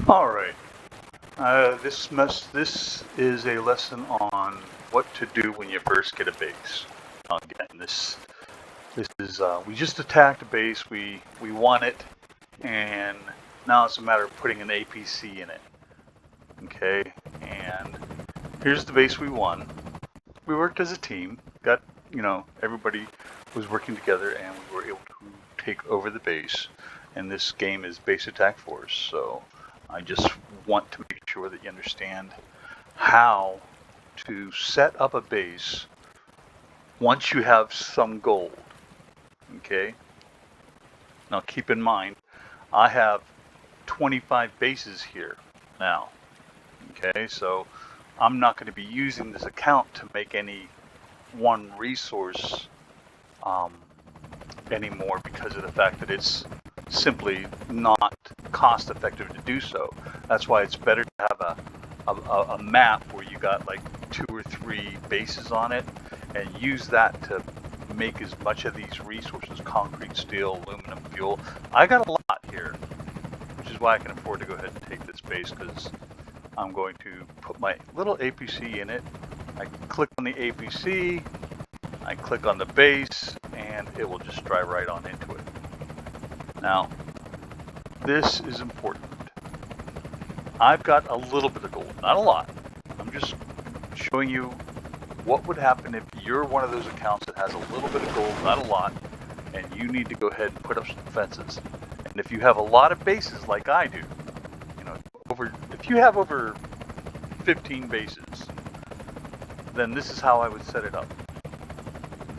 Alright, this is a lesson on what to do when you first get a base. Again, this is we just attacked a base, we won it, and now it's a matter of putting an APC in it. Okay, and here's the base we won. We worked as a team, got, everybody was working together, and we were able to take over the base. And this game is base attack force, so I just want to make sure that you understand how to set up a base once you have some gold. Okay, now keep in mind I have 25 bases here now. Okay, so I'm not going to be using this account to make any one resource anymore because of the fact that it's simply not cost effective to do so. That's why it's better to have a map where you got like 2 or 3 bases on it and use that to make as much of these resources: concrete, steel, aluminum, fuel. I got a lot here, which is why I can afford to go ahead and take this base, because I'm going to put my little APC in it. I click on the APC, I click on the base, and it will just drive right on into it. Now, this is important. I've got a little bit of gold, not a lot. I'm just showing you what would happen if you're one of those accounts that has a little bit of gold, not a lot, and you need to go ahead and put up some defenses. And if you have a lot of bases like I do, if you have over 15 bases, then this is how I would set it up.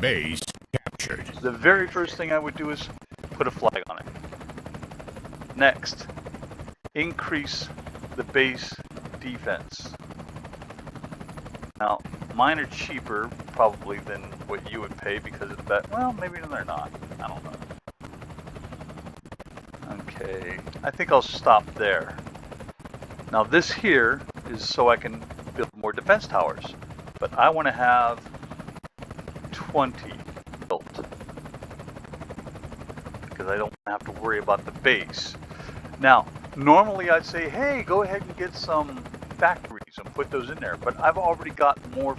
Base captured. The very first thing I would do is put a flag on it. Next, increase the base defense. Now, mine are cheaper probably than what you would pay because of that. Well, maybe they're not. I don't know. Okay, I think I'll stop there. Now this here is so I can build more defense towers, but I want to have 20 built because I don't have to worry about the base. Now, normally I'd say, hey, go ahead and get some factories and put those in there, but I've already got more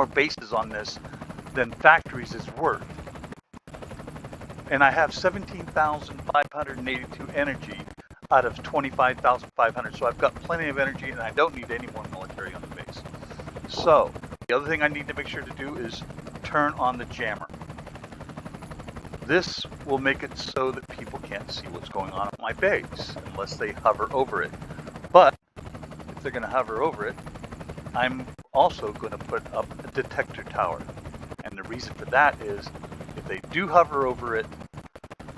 bases on this than factories is worth. And I have 17,582 energy out of 25,500, so I've got plenty of energy and I don't need any more military on the base. So, the other thing I need to make sure to do is turn on the jammer. This will make it so that people can't see what's going on my base unless they hover over it. But if they're going to hover over it, I'm also going to put up a detector tower. And the reason for that is if they do hover over it,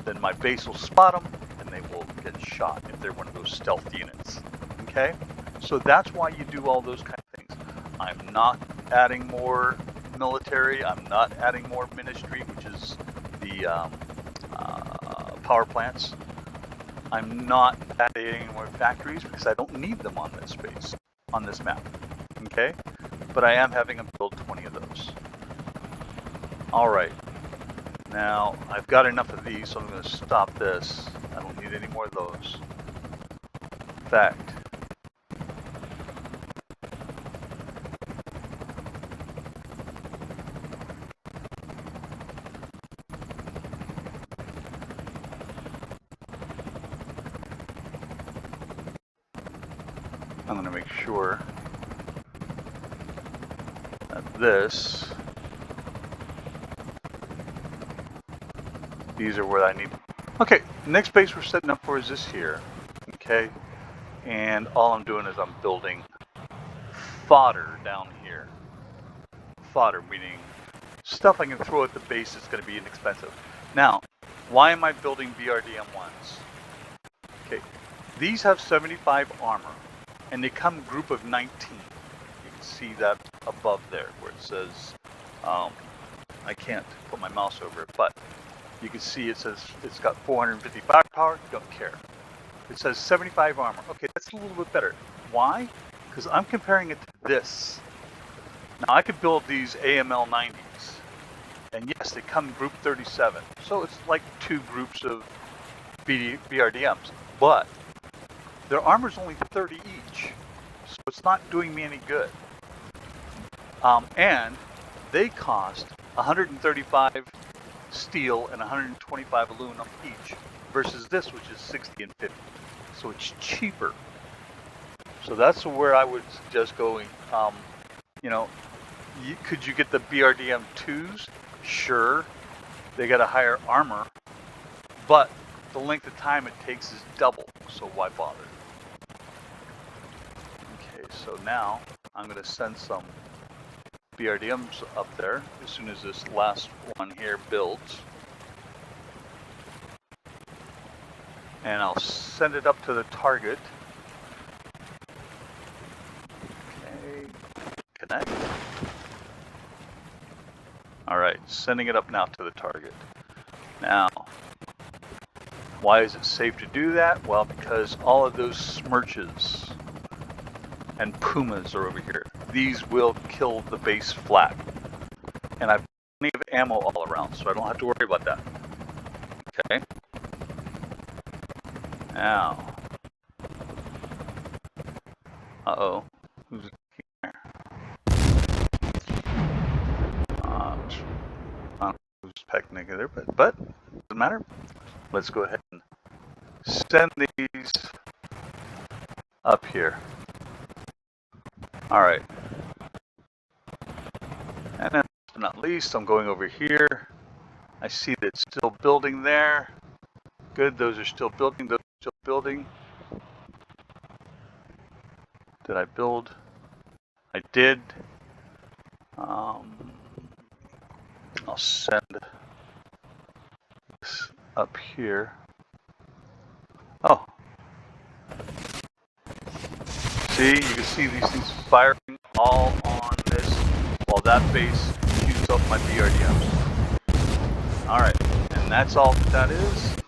then my base will spot them and they will get shot if they're one of those stealth units. Okay? So that's why you do all those kind of things. I'm not adding more military. I'm not adding more ministry, which is the power plants. I'm not adding any more factories because I don't need them on this space, on this map. Okay? But I am having them build 20 of those. Alright. Now, I've got enough of these, so I'm going to stop this. I don't need any more of those. In fact, I'm going to make sure that these are where I need. Okay, next base we're setting up for is this here. Okay, and all I'm doing is I'm building fodder down here. Fodder meaning stuff I can throw at the base that's going to be inexpensive. Now, why am I building BRDM1s? Okay, these have 75 armor, and they come group of 19. You can see that above there where it says, I can't put my mouse over it, but you can see it says it's got 450 firepower. Don't care. It says 75 armor. Okay, that's a little bit better. Why? Because I'm comparing it to this. Now I could build these AML 90s, and yes, they come group 37. So it's like 2 groups of BRDMs. But Their armor's only 30 each, so it's not doing me any good. And they cost 135 steel and 125 aluminum each, versus this, which is 60 and 50. So it's cheaper. So that's where I would suggest going. You know, could you get the BRDM 2s? Sure. They got a higher armor, but the length of time it takes is double, so why bother? Okay, so now I'm going to send some BRDMs up there as soon as this last one here builds. And I'll send it up to the target. Okay, connect. Alright, sending it up now to the target. Now, why is it safe to do that? Well, because all of those smirches and pumas are over here. These will kill the base flag. And I've plenty of ammo all around, so I don't have to worry about that. Okay. Now. Uh-oh. Who's here? I don't know who's pecking together, but doesn't matter. Let's go ahead and send these up here. Alright. And then, last but not least, I'm going over here. I see that it's still building there. Good, those are still building, those are still building. Did I build? I did. I'll send this up here. Oh. See, you can see these things firing all on this while that base shoots up my BRDMs. Alright, and that's all that is. So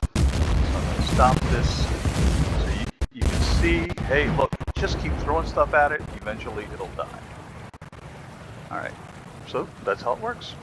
I'm going to stop this so you can see, hey, look, just keep throwing stuff at it, eventually it'll die. Alright, so that's how it works.